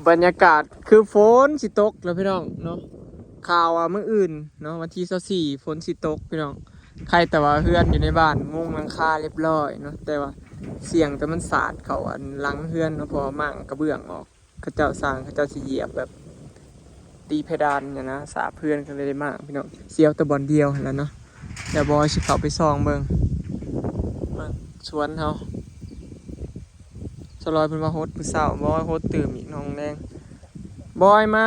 บรรยากาศคือฝนสิตกแล้วพี่น้องเนาะข่าวว่ามื้ออื่นเนาะวันที่24ฝนสิตกพี่น้องใครแต่ว่าเฮือนอยู่ในบ้านมุงหลังคาเรียบร้อยเนาะแต่ว่าเสียงแต่มันสาดเขาอันหลังเฮือนเนาะพอมั่งกระเบื้องออกเขาเจ้าสร้างเขาเจ้าสิเหยียบแบบตีเพดานเนี่ยนะสาเพื่อนกันเลยได้มากพี่น้องเสียวแต่บอลเดียวแล้วเนาะเดี๋ยวบอยสิเข้าไปซองเบิ่งสวนเฮาสลอยเป็นว่าโฮสผู้สาวบอยโฮสตื่มอีกน้องแดงบอยมา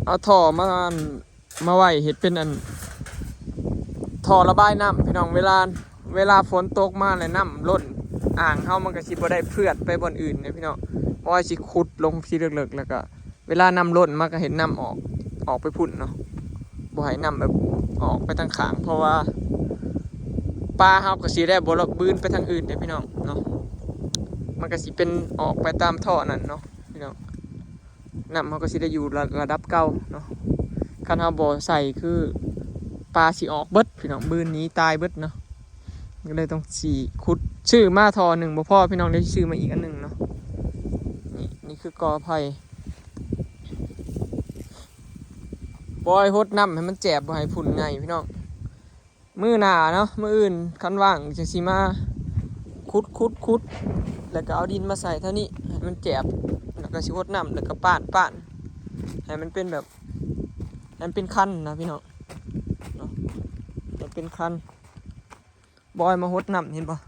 เอาท่อมาไว้เห็ดเป็นอันท่อระบายน้ำพี่น้องเวลาฝนตกมาเลยน้ำล้นอ่างเฮามันก็สิบ่ได้เพื่อนไปบนอื่นเนี่ยพี่น้องบอยสิขุดลงที่เลิกๆแล้วก็เวลาน้ำล้นมันก็เห็นน้ำออกไปพุ่นเนาะบ่ให้น้ำแบบออกไปทางข้างเพราะว่าปลาเฮาก็สิได้บ่ละบื้นไปทางอื่นเด้พี่น้องเนาะมันก็สิเป็นออกไปตามท่อนั่นเนาะพี่น้องน้ำเฮาก็สิได้อยู่ระดับเก่าเนาะคันเฮาบ่ใส่คือปลาสิออกเบิดพี่น้องบื้นนี้ตายเบิดเนาะก็เลยต้องสิขุดชื่อมาท่อหนึ่งบ่พอพี่น้องได้ชื่อมาอีกอันหนึ่งเนาะนี่คือกอไผ่บอยฮดน้ำให้มันแจบบ่ให้ฝุ่นไงพี่น้องมือหนาเนาะมืออื่นคันว่างจะสิมาขุดแล้วก็เอาดินมาใส่เท่านี้ให้มันแจบแล้วก็สิฮดน้ำแล้วก็ป้านให้มันเป็นแบบให้มันเป็นคันนะพี่น้องเนาะให้เป็นคันบอยมาฮดน้ำเห็นปะ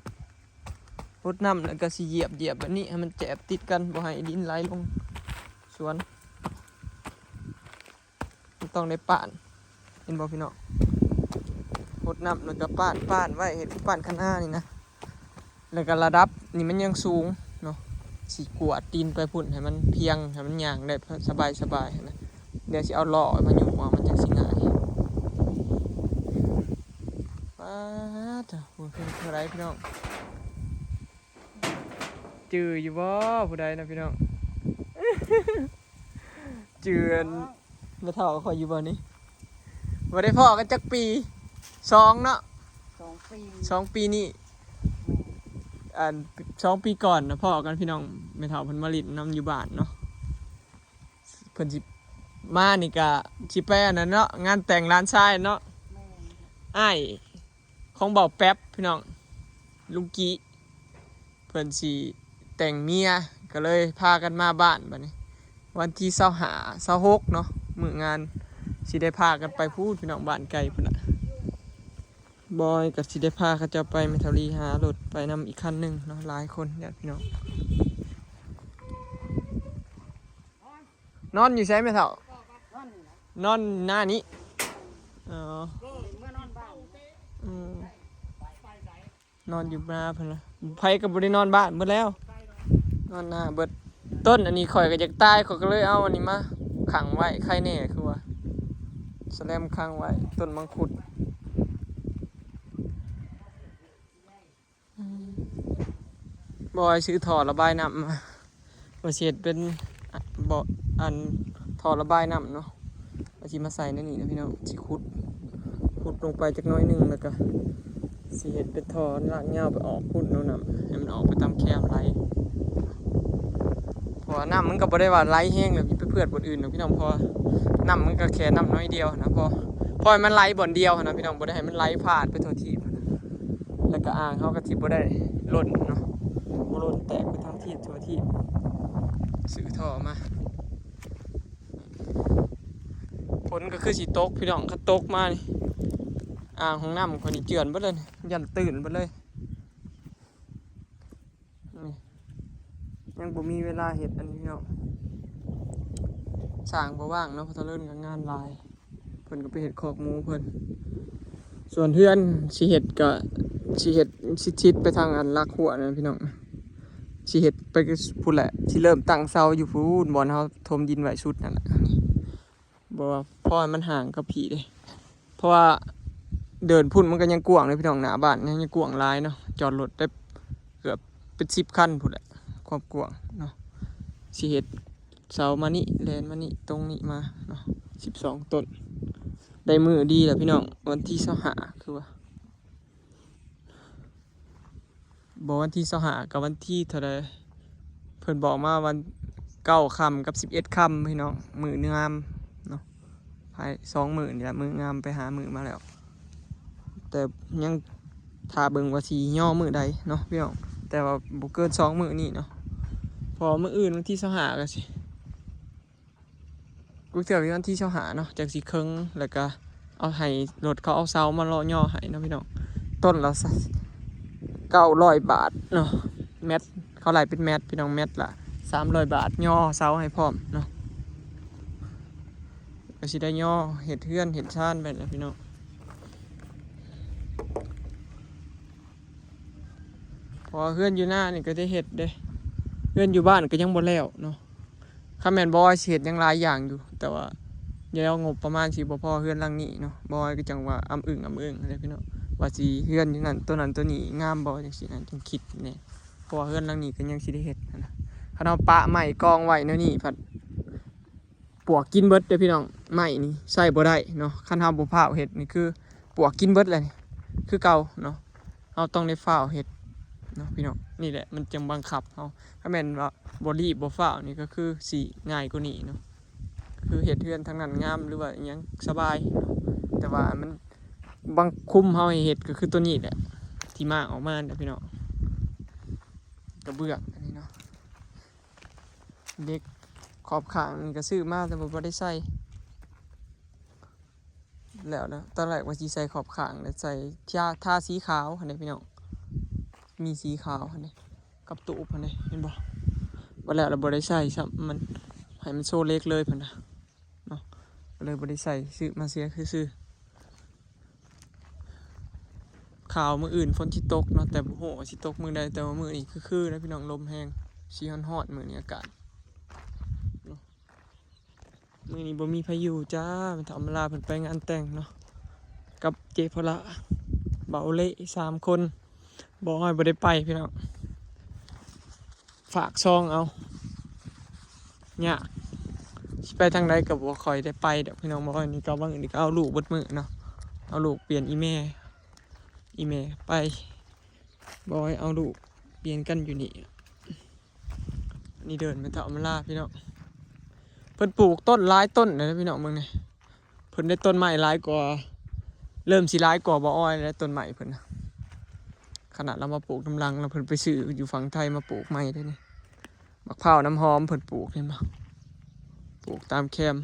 ฮดน้ำแล้วก็สิเหยียบแบบนี้ให้มันแจบติดกันบ่ให้ดินไหลลงสวนต้องได้ป้านเห็นบ่พี่น้องหดน้ำแล้วก็ป้านไว้เห็นป้านข้างหน้านี่นะแล้วก็ระดับนี่มันยังสูงเนาะสีกวาดดินไปพุ่นให้มันเพียงให้มันย่างได้สบายนะเดี๋ยวสิเอาล่อมันอยู่ว่ามันจะสิง่ายป้าจ้ะผู้ใดพี่น้องจืออยู่บ่ผู้ใดนะพี่น้องจือมาเท่าคอยอยู่บ่นี้มาได้พ่อกันจักปี2เนาะ2 ปีนี่2 ปีก่อนนะพ่อกันพี่น้องไม่เท่าเพิ่นมาลิดนำอยู่บ้านเนาะเพิ่นสิมานี่กะสิไปอันนั้นเนาะงานแต่งร้านชายเนาะอ้ายของเบาแป๊บพี่น้องลุงกี้เพิ่นสิแต่งเมียก็เลยพากันมาบ้านบัดนี้วันที่26เนาะมื้องานสิได้พากันไปพูดพี่น้องบ้านไกลพุ่นน่ะบอยกับสิได้พาเขาจะไปเมทัลลีหารถไปนำอีกคันหนึ่งเนาะหลายคนญาติพี่น้องนอนอยู่ใช่ไหมเถ่านอนหน้านี้นอนอยู่หน้าเพิ่นละไผกับบริโนอนบ้านเบิดแล้วนอนหน้าเบิดต้นอันนี้ข่อยก็อยากตายข่อยก็เลยเอาอันนี้มาขังไว้ใครแน่คือว่าสแลมขังไว้ต้นมังคุดบอยซื้อท่อระบายน้ำมาเสียดเป็นบ่ออันท่อระบายน้ำเนาะเอาชีมาใส่ในนี่นะพี่น้องสิขุดลงไปจักน้อยหนึ่งแล้วก็เสียดเป็นท่อลากเงาไปออกพุ่นเอาน้ำให้มันออกไปตามแคมไหลเพราะน้ำมันก็บ่ได้ว่าไหลแห้งแบบไปเพื่อนบนอื่นนะพี่น้องพอน้ำมันก็แค่น้ำน้อยเดียวนะพอให้มันไหลบ่อนเดียวนะพี่น้องบ่ได้ให้มันไหลผ่านไปทั่วที่แล้วก็อ่างเขาก็ทิบ่ได้ล้นเนาะโลนแตกไปทั้งที่ทั่วที่สื่อท่อมาผลก็คือสีตกพี่น้องเขาตกมานี่อ่างของน้ำคนนี้เจือนไปเลยยันตื่นไปเลยยังบ่มีเวลาเห็ดอันนี้พี่น้องสร้างบ่ว่างเนาะเพราะตะเลิ่นกับงานลายเพิ่นก็ไปเห็ดคอกหมูเพิ่นส่วนเพื่อนสิเห็ดก็สิเห็ดชิดไปทางอันลักหัวนะพี่น้องสิเห็ดไปพูดแหละที่เริ่มตั้งเสาอยู่พูดบอลเขาทมดินไว้ชุดนั่นแหละนี่บอกว่าพ่อมันห่างกับผีเลยเพราะว่าเดินพุ่นมันก็ยังกว้างเลยพี่น้องหน้าบ้านยังกว้างหลายเนาะจอดรถได้เกือบเป็น10 คันพูดแหละความกว้างเนาะสิเห็ดเสามานี่แลนมานี่ตรงนี้มาเนาะ12 ต้นได้มือดีแหละพี่น้องวันที่25คือว่าบอกวันที่25กับวันที่เท่าไรเพิ่นบอกมาวัน 9 ค่ำกับ11 ค่ำพี่น้องมืองามเนาะภาย2 มื้อนี่แหละมืองามไปหามือมาแล้วแต่ยังถ้าเบิ่งว่าสิย่อมือใดเนาะพี่น้องแต่ว่าบ่เกิน2 มื้อนี่เนาะพอมื้ออื่นวันที่25ก็สิกูเถื่อวันที่25เนาะจากสิเคิงแล้วก็เอาให้รถเขาเอาเสามาเลาะย่อให้เนาะพี่น้องต้นละ900 บาทเนาะแมตเขาไล่เป็นแมตพี่น้องแมตละ300 บาทย่อเสาให้พร้อมเนาะก็สิได้ย่อเห็ดเทือนเห็ดชานไปแล้วพี่น้องพอเฮือนอยู่หน้านี่ก็ได้เห็ดเด้เฮือนอยู่บ้านก็ยังบ่แล้วเนาะคาแมนบอยเห็ดยังหลายอย่างอยู่แต่ว่าเดี๋ยวงบประมาณสิบ่พอเฮือนหลังนี้เนาะบอยก็จังว่าอำอึ้งอะไรพี่น้องว่าสิเฮือนอยู่นั่นตัวนั้นตัวนี้งามบ่จังซี่นั่นจังคิดนี่เพราะว่าเฮือนหลังนี้ก็ยังสิได้เฮ็ดนะคันเอาปะไม้กองไว้แนวนี้ผัดปวกกินเบิดเด้อพี่น้องไม้นี่ใช้บ่ได้เนาะคันเฮาบ่พาเฮ็ดนี่คือปวกกินเบิดเลยนี่คือเก่าเนาะเฮาต้องได้ฟ้าวเฮ็ดเนาะพี่น้องนี่แหละมันจังบังคับเฮาถ้าแม่นว่าบ่รีบบ่ฟ้าวนี่ก็คือสิง่ายกว่านี้เนาะคือเฮ็ดเฮือนทางนั้นงามหรือว่าอิหยังสบายแต่ว่ามันบังคุมเฮาให้เฮ็ดก็คือตัวนี้แหละที่มากออกมาเด้อพี่น้องกระเบื้องอันนี้เนาะเด็กขอบข้างนี่ก็ซื้อมาแต่บ่ได้ใส่แล้วนะตอนแรกว่าสิใส่ขอบข้างแล้วใส่ทาสีขาวหั่นเด้พี่น้องมีสีขาวหั่นเด้กับตูบหั่นเด้เห็นบ่ว่าแล้วเราบ่ได้ใส่ซ้ำมันให้มันโซเล็กเลยเพิ่นน่ะเนาะเลยบ่ได้ใส่ซื้อมาเสียคือซื้อข่าวมื้ออื่นฝนสิตกเนาะแต่บ่ฮู้ว่าสิตกมื้อใดแต่ว่ามื้อนี้คือนะพี่น้องลมแรงสิฮ้อนๆมื้อนี้อากาศเนาะมื้อนี้บ่มีพายุจ้ามันธรรมดาเพิ่นไปงานแต่งเนาะกับเจพละเบาเละ3 คนบ่ให้บ่ได้ไปพี่น้องฝากซองเอายากสิไปทางใดก็บ่ค่อยได้ไปดอกพี่น้องบ่ค่อยนี่ก็บางนี่ก็เอาลูกเบิดมื้อเนาะเอาลูกเปลี่ยนอีแม่ไปบอยเอาลูกเปลี่ยนกันอยู่นี่นี่เดินไปเถามาลาพี่น้องเพิ่นปลูกต้นหลายต้นเลยนะพี่น้องเมืองนี่เพิ่นได้ต้นไม้หลายกว่าเริ่มสิหลายกว่าบ่อ้อยแล้วต้นไม้เพิ่นนะขนาดเรามาปลูกน้ำลังแล้วเพิ่นไปซื้ออยู่ฝั่งไทยมาปลูกใหม่ได้นี่มะพร้าวน้ำหอมเพิ่นปลูกเห็นบ่ปลูกตามแคม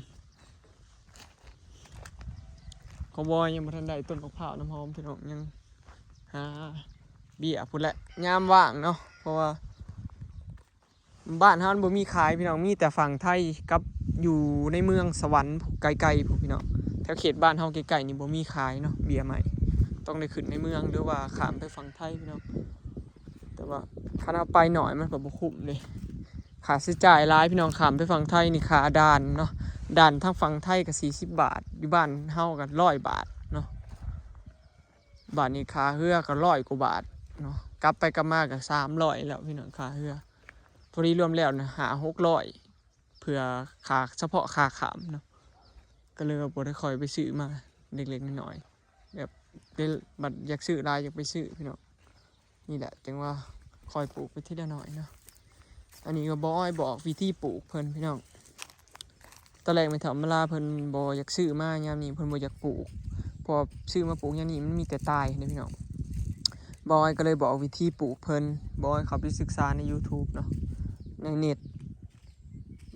เขาบอยยังบ่ทันได้ต้นมะพร้าวน้ำหอมพี่น้องยังหาเบี้ยพุ่นแหละยามว่างเนาะเพราะว่าบ้านเฮาบ่มีขายพี่น้องมีแต่ฝั่งไทยกับอยู่ในเมืองสวรรค์ไกลๆพวกพี่น้องแถวเขตบ้านเฮาไกลๆนี่บ่มีขายเนาะเบี้ยใหม่ต้องได้ขึ้นในเมืองหรือว่าข้ามไปฝั่งไทยพี่น้องแต่ว่าคันเอาไปหน่อยมันก็บ่คุ้มเลยค่าใช้จ่ายหลายพี่น้องข้ามไปฝั่งไทยนี่ค่าด่านเนาะด่านทางฝั่งไทยก็40 บาทอยู่บ้านเฮาก็100 บาทเนาะบ้านนี้ค่าเรือก็100 กว่าบาทเนาะกลับไปกลับมาก็300แล้วพี่น้องค่าเรือพอดีรวมแล้วนะ600เพื่อค่าเฉพาะค่าขามเนาะก็เลยบ่ได้ค่อยไปซื้อมาเล็กๆน้อยๆแบบเป็นบัดอยากซื้อหลายอยากไปซื้อพี่น้องนี่แหละจังว่าคอยปลูกไปทีละหน่อยเนาะอันนี้ก็บ่อ้อยบอกวิธีปลูกเพิ่นพี่น้องตอนแรกไม่ทำเวลาเพิ่นบ่อยากซื้อมายามนี้เพิ่นบ่อยากปลูกพอซื้อมาปลูกยามนี้มันมีแต่ตายนะพี่น้องบอยก็เลยบอกวิธีปลูกเพิ่นบอยเขาไปศึกษาใน YouTube เนาะในเน็ต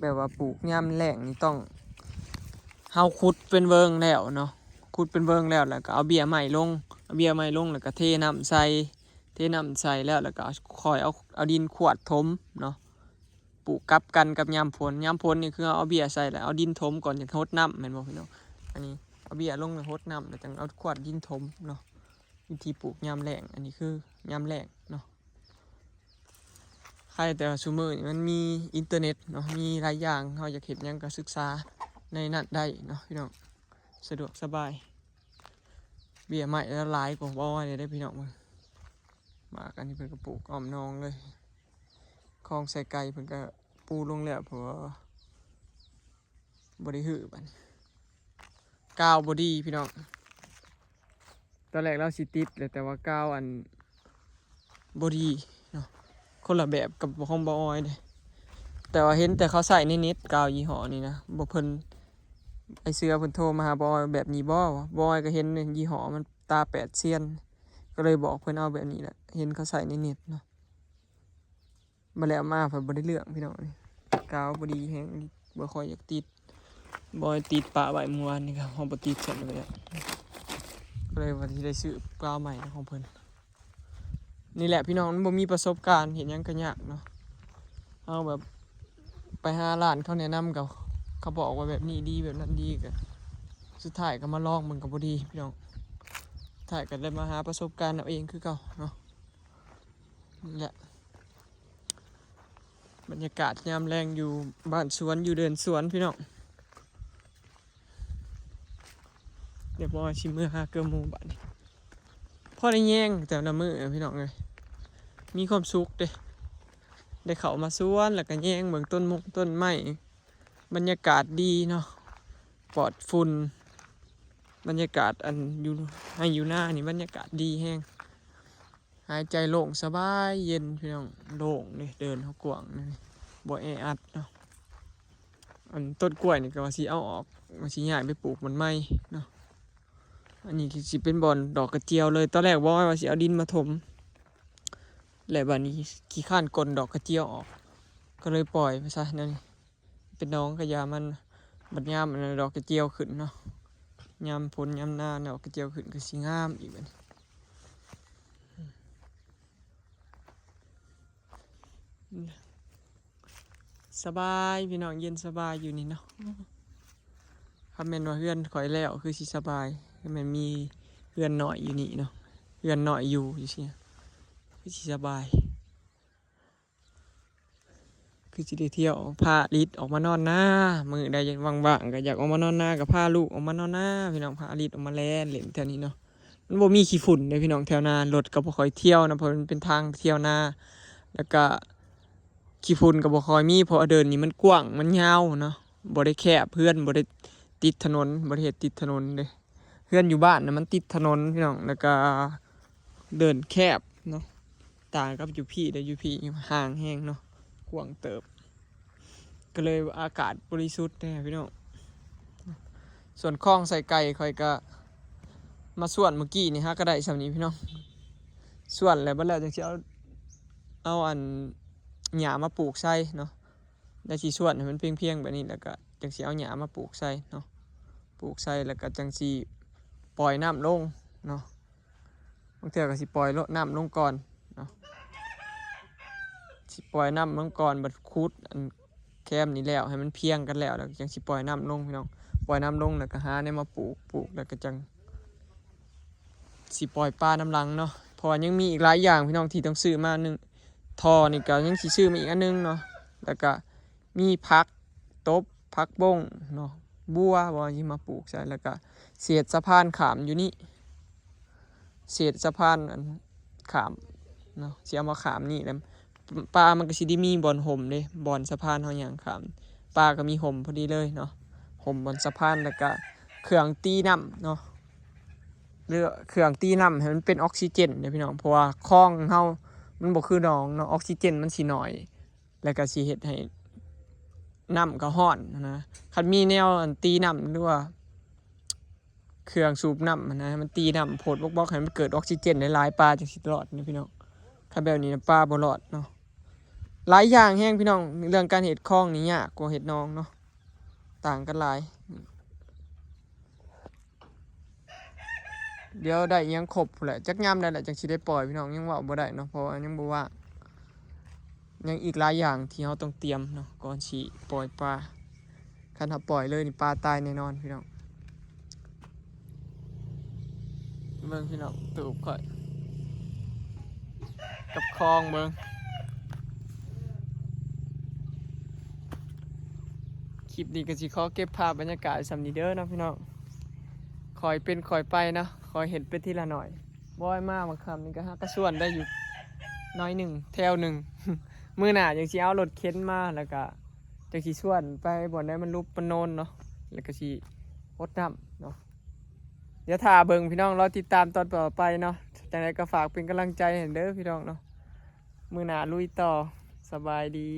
แบบว่าปลูกยามแล้งนี่ต้องเฮาขุดเป็นเวิงแล้วเนาะขุดเป็นเวิงแล้วก็เอาเบี้ยใหม่ลงแล้วก็เทน้ำใส่แล้วก็คอยเอาดินขวดถมเนาะปลูกกับกันกับยามฝนนี่คือเอาเบี้ยใส่แล้วเอาดินถมก่อนจะรดน้ำแม่นบ่พี่น้องอันนี้เอาเบี้ยลงแล้วรดน้ำแล้วจังเอาขวดดินถมเนาะวิธีปลูกยามแล้งอันนี้คือยามแล้งเนาะใครแต่ซุมื้อนี้มันมีอินเทอร์เน็ตเนาะมีหลายอย่างเฮาอยากเฮ็ดหยังก็ศึกษาในนั้นได้เนาะพี่น้องสะดวกสบายเบี้ยใหม่แล้วหลายกว่าบ่อยได้พี่น้องมึงมากันนี่เพิ่นก็ปลูกอ้อมนองเลยคลองใส่ไก่เพิ่นก็ปูลงแล้วเพราะว่าบ่ได้หื้อบัดกาวบ่ดีพี่น้องตอนแรกเราสิติดเลยแต่ว่ากาวอันบ่ดีเนาะคนละแบบกับของบ่อ้อยเด้ แต่ว่าเห็นแต่เขาใส่ในเน็ตกาวยี่ห้อนี่นะบ่เพิ่นไอเสือเพิ่นโทรมาหาบอยแบบนี้บ่วะบอยก็เห็นยี่ห้อมันตา8เซียนก็เลยบอกเพิ่นเอาแบบนี้แหละเห็นเขาใส่ในเน็ตเนาะมาแล้วมาเพิ่นบ่ได้เรื่องพี่น้องนี่กาวบ่ดีแฮงบ่ค่อยอยากติดบอยติดปะไว้เมื่อวานนี่ครับเฮาบ่ติดซั่นเลยอะก็เลยว่าสิได้ซื้อกาวใหม่ของเพิ่นนี่แหละพี่น้องมันบ่มีประสบการณ์เห็นหยังก็ยากเนาะเอาแบบไปหาร้านเขาแนะนำกับเขาบอกว่าแบบนี้ดีแบบนั้นดีก็สุดท้ายก็มาลองมันก็บ่ดีพี่น้องถ่ายกันได้มาหาประสบการณ์เอาเองคือเก่าเนาะนี่แหละบรรยากาศยามแรงอยู่บ้านสวนอยู่เดินสวนพี่น้องเดี๋ยวบอยชิมมือหาเกลือหมูบ้านนี้พ่อได้แย่งแต่ละมือพี่น้องเลยมีความสุขเด้ได้เข้ามาสวนแล้วก็แย่งเบิ่งต้นมกต้นไม้บรรยากาศดีเนาะปลอดฝุ่นบรรยากาศอันอยู่ให้อยู่หน้านี่บรรยากาศดีแห้งหายใจโล่งสบายเย็นพี่น้องโล่งเลยเดินเขากว้างนี่บ่แออัดเนาะอันต้นกล้วยนี่ก็ว่าสิเอาออกว่าสิย้ายไปปลูกมันใหม่เนาะอันนี้สิเป็นบ่อนดอกกระเจียวเลยตอนแรกว่าสิเอาดินมาถมแล้วบัดนี้ขี้ข้านกลดอกกระเจียวออกก็เลยปล่อยไปซะนั่นเป็นน้องกระยามันบัดยามมันดอกกระเจียวขึ้นเนาะยามฝนยามหน้าดอกกระเจียวขึ้นก็สิงามอีกบัดนี้สบายพี่น้องเย็นสบายอยู่นี่เนาะคำแม่นว่าเฮือนข่อยแล้วคือสิสบายคำแม่นมีเฮือนหน่อยอยู่นี่เนาะเฮือนหน่อยอยู่สิคือสิสบายคือสิได้เที่ยวพาลิศออกมานอนหน้ามื้อใดอยากว่างๆก็อยากออกมานอนหน้าก็พาลูกออกมานอนหน้าพี่น้องพาลิศออกมาแล่นเล่นแถวนี้เนาะมันบ่มีขี้ฝุ่นเด้พี่น้องแถวหน้ารถก็บ่ค่อยเที่ยวนะเพราะมันเป็นทางเที่ยวหน้าแล้วก็ขี้ฝุ่นก็บ่ค่อยมีเพราะเดินนี่มันกว้างมันยาวเนาะบ่ได้แคบเพื่อนบ่ได้ติดถนนบ่ได้เฮ็ดติดถนนเด้เพื่อนอยู่บ้านน่ะมันติดถนนพี่น้องแล้วก็เดินแคบเนาะต่างกับอยู่พี่ได้อยู่พี่ห่างแฮงเนาะกว้างเติบก็เลยอากาศบริสุทธิ์แน่พี่น้องส่วนคลองใส่ไก่ค่อยก็มาส่วนเมื่อกี้นี่ฮะก็ได้สำนี้พี่น้องส่วนแล้วบัดแล้วจังสิเอาอันหญ้ามาปลูกใส่เนาะได้สิส่วนให้มันเพียงๆแบบนี้แล้วก็จังสิเอาหญ้ามาปลูกใส่เนาะปลูกใส่แล้วก็จังสิปล่อยน้ำลงเนาะบางเทื่อก็สิปล่อยน้ำลงก่อนเนาะสิปล่อยน้ำลงก่อนบัดคุดอันแคมนี่แล้วให้มันเพียงกันแล้วจังสิปล่อยน้ำลงพี่น้องปล่อยน้ำลงแล้วก็หาเนี่ยมาปลูกแล้วก็จังสิปล่อยปลาน้ำลังเนาะเพราะยังมีอีกหลายอย่างพี่น้องที่ต้องซื้อมาหนึ่งทอนี่ก็ยังสิซื้อมาอีกอันนึงเนาะแล้วก็มีผักตบผักบ้งเนาะบัวบ่ที่มาปลูกใช่แล้วก็เศษสะพานขามอยู่นี่เศษสะพานขามเนาะสิเอามาขามนี่แล้วปลามันก็สิได้มีบ่อนห่มเด้บ่อนสะพานเฮาหยังขามปลาก็มีห่มพอดีเลยเนาะห่มบนสะพานแล้วก็เครื่องตีน้ำเนาะหรือเครื่องตีน้ำให้มันเป็นออกซิเจนเด้พี่น้องเพราะว่าคลองเฮามันบ่คือหนองเนาะออกซิเจนมันสิน้อยแล้วก็สิเฮ็ดให้น้ำก็ร้อนนะคันมีแนวตีน้ำหรือว่าเครื่องสูบน้ำนะมันตีน้ำโพดบอกให้มันเกิดออกซิเจนหลายๆปลาจังสิรอดนะพี่น้องถ้าแบบนี้ปลาบ่รอดเนาะหลายอย่างแห้งพี่น้องเรื่องการเฮ็ดคลองนี่ยากกว่าเฮ็ดหนองเนาะต่างกันหลายเดี๋ยวได้ยังครบแหละจักยามได้แหละจังสิได้ปล่อยพี่น้องยังว่าบ่ได้เนาะเพราะยังบ่ว่ายังอีกหลายอย่างที่เราต้องเตรียมเนาะก่อนสิปล่อยปลาคันถ้าปล่อยเลยนี่ปลาตายแน่นอนพี่น้องเบิ่งพี่น้องตูบค่อยกับคลองเบิ่งคลิปนี้ก็สิขอเก็บภาพบรรยากาศสำนี้เด้อนะพี่น้องคอยเป็นคอยไปนะคอยเห็นไปทีละหน่อยบ่อยมากบางคำนี่ก็หากระส่วนได้อยู่น้อยหนึ่งแถวหนึ่ง มื้อหน้าจังสิเอารถเข็นมาแล้วก็จังสิส่วนไปบ่อนได้มันรูปปนโนนเนาะแล้วก็สิรดน้ำเนาะเดี๋ยวถ้าเบิ่งพี่น้องรอติดตามตอนต่อไปเนาะจังไดก็ฝากเป็นกำลังใจให้เด้อพี่น้องเนาะมื้อหน้าลุยต่อสบายดี